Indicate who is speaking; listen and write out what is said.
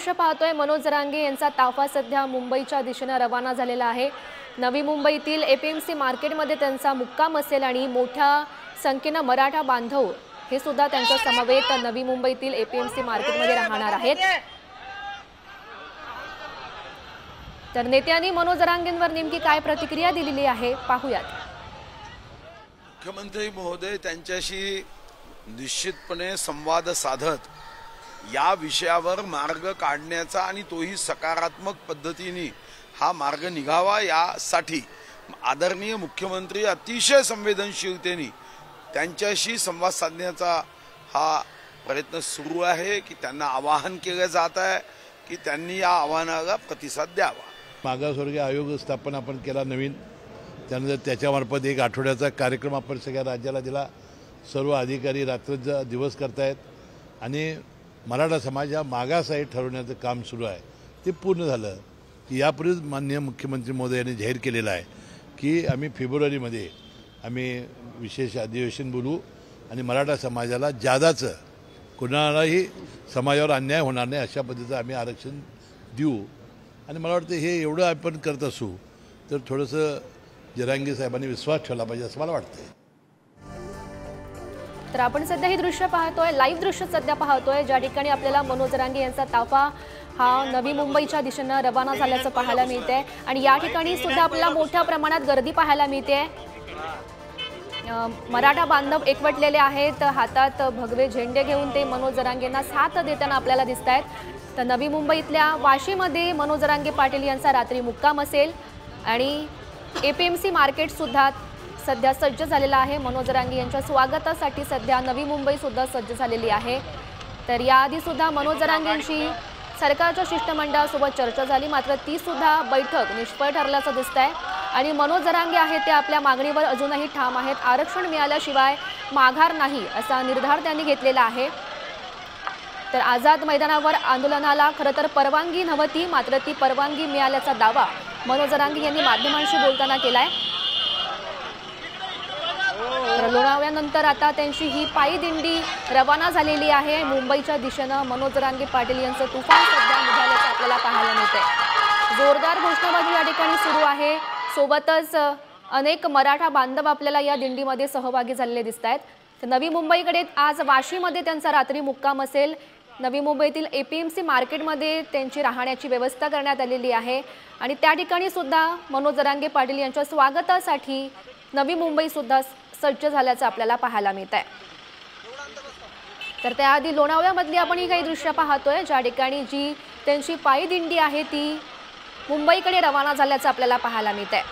Speaker 1: दृश्य पाहतोय मनोज जरांगे यांचा ताफा सध्या मुंबईच्या दिशेने रवाना झालेला आहे। नवी मुंबईतील एपीएमसी मार्केटमध्ये त्यांचा मुक्काम असेल आणि मोठ्या संख्येने मराठा बांधव हे सुद्धा त्यांच्या समवेत नवी मुंबईतील एपीएमसी मार्केटमध्ये राहणार आहेत। तर नेत्यांनी मनोज जरांगेंवर नेमकी काय प्रतिक्रिया दिलेली आहे पाहूयात।
Speaker 2: मुख्यमंत्री महोदय त्यांच्याशी निश्चितपणे संवाद साधत या विषयावर मार्ग काढण्याचा आणि तोही सकारात्मक पद्धतीने हा मार्ग निघावा यासाठी आदरणीय मुख्यमंत्री अतिशय संवेदनशीलतेने त्यांच्याशी संवाद साधण्याचा हा प्रयत्न सुरू आहे की त्यांना आवाहन केले जात आहे की त्यांनी या आवाहनाला प्रतिसाद द्यावा।
Speaker 3: मागासवर्गीय आयोग स्थापन आपण केला नवीन, त्यानंतर त्याच्यामार्फत एक आठवड्याचा कार्यक्रम आपण सगळ्या राज्याला दिला। सर्व अधिकारी रात्र दिवस करतायत आणि मराठा समाज हा मागास आहे ठरवण्याचं काम सुरू आहे। ते पूर्ण झालं की यापूर्वीच माननीय मुख्यमंत्री महोदय यांनी जाहीर केलेलं आहे की आम्ही फेब्रुवारीमध्ये आम्ही विशेष अधिवेशन बोलू आणि मराठा समाजाला जादाचं कोणालाही समाजावर अन्याय होणार नाही अशा पद्धतीचं आम्ही आरक्षण देऊ। आणि मला वाटतं हे एवढं आपण करत असू तर थोडंसं जरांगे साहेबांनी विश्वास ठेवला पाहिजे असं मला वाटतं।
Speaker 1: तर आपण सध्या हे दृश्य पाहतोय, लाईव्ह दृश्य सध्या पाहतोय ज्या ठिकाणी आपल्याला मनोज जरांगे यांचा ताफा हा नवी मुंबईच्या दिशेने रवाना झाल्याचं पाहायला मिळते आणि या ठिकाणी सुद्धा आपल्याला मोठ्या प्रमाणात गर्दी पाहायला मिळते। मराठा बांधव एकवटलेले आहेत, हातात भगवे झेंडे घेऊन ते मनोज जरांगेंना साथ देताना आपल्याला दिसतायत। तर नवी मुंबईतल्या वाशीमध्ये मनोज जरांगे पाटील यांचा रात्री मुक्काम असेल आणि एपीएमसी मार्केट सुद्धा सध्या सज्ज झालेला आहे। मनोज जरांगे यांच्या स्वागतासाठी सध्या नवी मुंबई सुद्धा सज्ज झालेली आहे। तर याआधी सुद्धा मनोज जरांगेंची सरकारच्या शिष्टमंडळासोबत चर्चा झाली, मात्र ती सुद्धा बैठक निष्फळ ठरल्याचं दिसतंय आणि मनोज जरांगे आहेत ते आपल्या मागणीवर अजूनही ठाम आहेत। आरक्षण मिळाल्याशिवाय माघार नाही असा निर्धार त्यांनी घेतलेला आहे। तर आझाद मैदानावर आंदोलनाला खरं तर परवानगी नव्हती, मात्र ती परवानगी मिळाल्याचा दावा मनोज जरांगे यांनी माध्यमांशी बोलताना केलाय। तर लोणावळ्यानंतर आता त्यांची ही पायी दिंडी रवाना झालेली आहे मुंबईच्या दिशेने। मनोज जरांगे पाटील यांचं तुफान सध्या निघाल्याचं आपल्याला पाहायला मिळतंय। जोरदार घोषणाबाजी या ठिकाणी सुरू आहे, सोबतच अनेक मराठा बांधव आपल्याला या दिंडीमध्ये सहभागी झालेले दिसत आहेत। तर नवी मुंबईकडे आज वाशीमध्ये त्यांचा रात्री मुक्काम असेल। नवी मुंबईतील एपीएमसी मार्केटमध्ये त्यांची राहण्याची व्यवस्था करण्यात आलेली आहे आणि त्या ठिकाणी सुद्धा मनोज जरांगे पाटील यांच्या स्वागतासाठी नवी मुंबई सुद्धा सज्ज झाल्याचं आपल्याला पाहायला मिळत आहे। तर त्याआधी लोणावळ्यामधली आपण ही काही दृश्य पाहतोय ज्या ठिकाणी जी त्यांची पायी दिंडी आहे ती मुंबईकडे रवाना झाल्याचं आपल्याला पाहायला मिळत आहे।